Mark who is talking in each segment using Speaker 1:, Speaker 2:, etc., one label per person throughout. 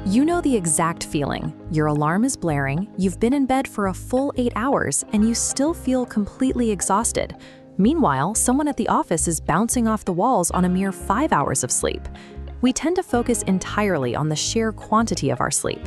Speaker 1: You know the exact feeling. Your alarm is blaring, you've been in bed for a full 8 hours, and you still feel completely exhausted. Meanwhile, someone at the office is bouncing off the walls on a mere 5 hours of sleep. We tend to focus entirely on the sheer quantity of our sleep.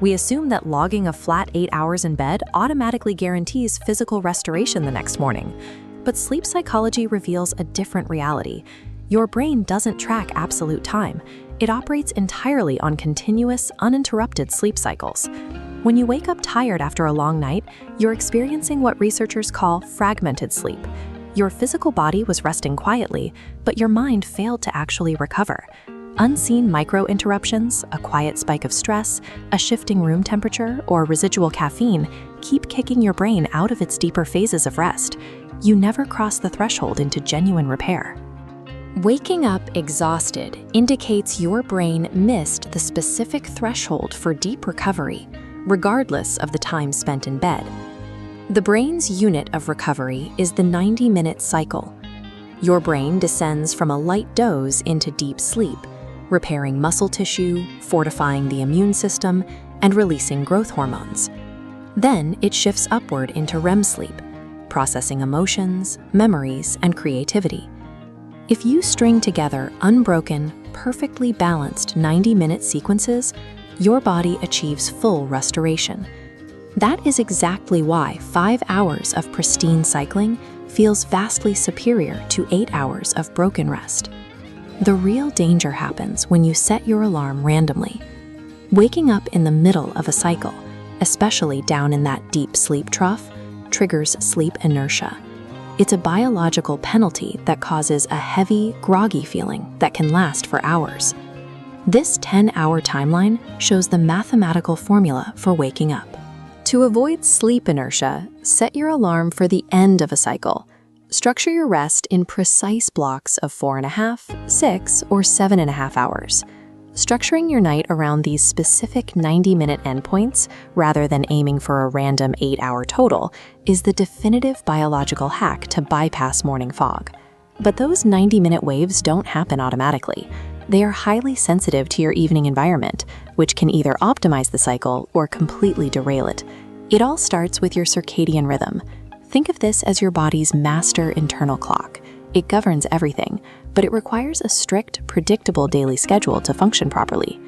Speaker 1: We assume that logging a flat 8 hours in bed automatically guarantees physical restoration the next morning. But sleep psychology reveals a different reality. Your brain doesn't track absolute time. It operates entirely on continuous, uninterrupted sleep cycles. When you wake up tired after a long night, you're experiencing what researchers call fragmented sleep. Your physical body was resting quietly, but your mind failed to actually recover. Unseen micro-interruptions, a quiet spike of stress, a shifting room temperature, or residual caffeine keep kicking your brain out of its deeper phases of rest. You never cross the threshold into genuine repair. Waking up exhausted indicates your brain missed the specific threshold for deep recovery, regardless of the time spent in bed. The brain's unit of recovery is the 90-minute cycle. Your brain descends from a light doze into deep sleep, repairing muscle tissue, fortifying the immune system, and releasing growth hormones. Then it shifts upward into REM sleep, processing emotions, memories, and creativity. If you string together unbroken, perfectly balanced 90-minute sequences, your body achieves full restoration. That is exactly why 5 hours of pristine cycling feels vastly superior to 8 hours of broken rest. The real danger happens when you set your alarm randomly. Waking up in the middle of a cycle, especially down in that deep sleep trough, triggers sleep inertia. It's a biological penalty that causes a heavy, groggy feeling that can last for hours. This 10-hour timeline shows the mathematical formula for waking up. To avoid sleep inertia, set your alarm for the end of a cycle. Structure your rest in precise blocks of 4.5, 6, or 7.5 hours. Structuring your night around these specific 90-minute endpoints, rather than aiming for a random 8-hour total, is the definitive biological hack to bypass morning fog. But those 90-minute waves don't happen automatically. They are highly sensitive to your evening environment, which can either optimize the cycle or completely derail it. It all starts with your circadian rhythm. Think of this as your body's master internal clock. It governs everything, but it requires a strict, predictable daily schedule to function properly.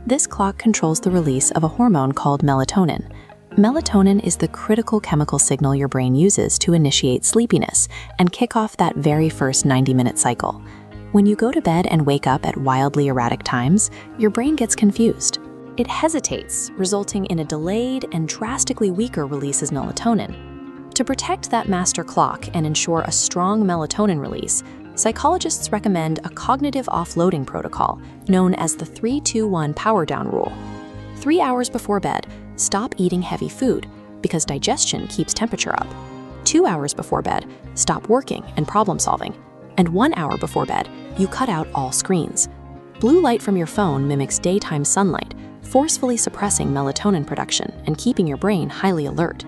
Speaker 1: This clock controls the release of a hormone called melatonin. Melatonin is the critical chemical signal your brain uses to initiate sleepiness and kick off that very first 90-minute cycle. When you go to bed and wake up at wildly erratic times, your brain gets confused. It hesitates, resulting in a delayed and drastically weaker release of melatonin. To protect that master clock and ensure a strong melatonin release, psychologists recommend a cognitive offloading protocol known as the 3-2-1 power down rule. 3 hours before bed, stop eating heavy food because digestion keeps temperature up. 2 hours before bed, stop working and problem solving. And 1 hour before bed, you cut out all screens. Blue light from your phone mimics daytime sunlight, forcefully suppressing melatonin production and keeping your brain highly alert.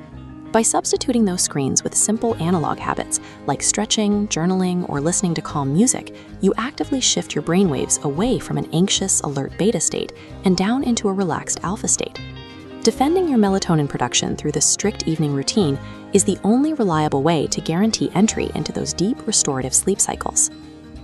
Speaker 1: By substituting those screens with simple analog habits like stretching, journaling, or listening to calm music, you actively shift your brainwaves away from an anxious, alert beta state and down into a relaxed alpha state. Defending your melatonin production through the strict evening routine is the only reliable way to guarantee entry into those deep, restorative sleep cycles.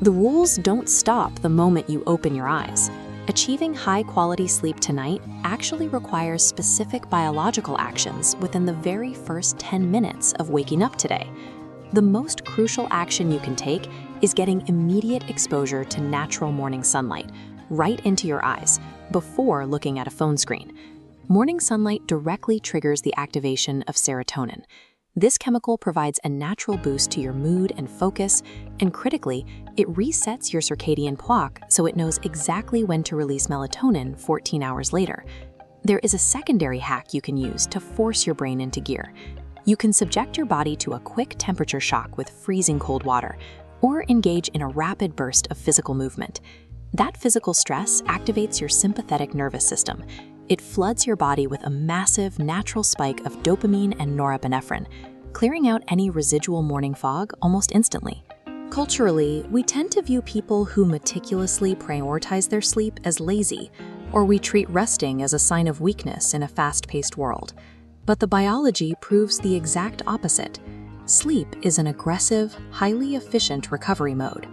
Speaker 1: The rules don't stop the moment you open your eyes. Achieving high-quality sleep tonight actually requires specific biological actions within the very first 10 minutes of waking up today. The most crucial action you can take is getting immediate exposure to natural morning sunlight right into your eyes before looking at a phone screen. Morning sunlight directly triggers the activation of serotonin. This chemical provides a natural boost to your mood and focus, and critically, it resets your circadian clock so it knows exactly when to release melatonin 14 hours later. There is a secondary hack you can use to force your brain into gear. You can subject your body to a quick temperature shock with freezing cold water, or engage in a rapid burst of physical movement. That physical stress activates your sympathetic nervous system. It floods your body with a massive natural spike of dopamine and norepinephrine, clearing out any residual morning fog almost instantly. Culturally, we tend to view people who meticulously prioritize their sleep as lazy, or we treat resting as a sign of weakness in a fast-paced world. But the biology proves the exact opposite. Sleep is an aggressive, highly efficient recovery mode.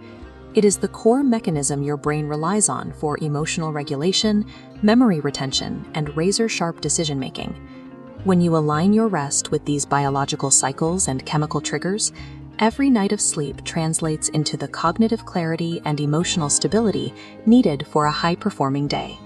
Speaker 1: It is the core mechanism your brain relies on for emotional regulation, memory retention, and razor-sharp decision-making. When you align your rest with these biological cycles and chemical triggers, every night of sleep translates into the cognitive clarity and emotional stability needed for a high-performing day.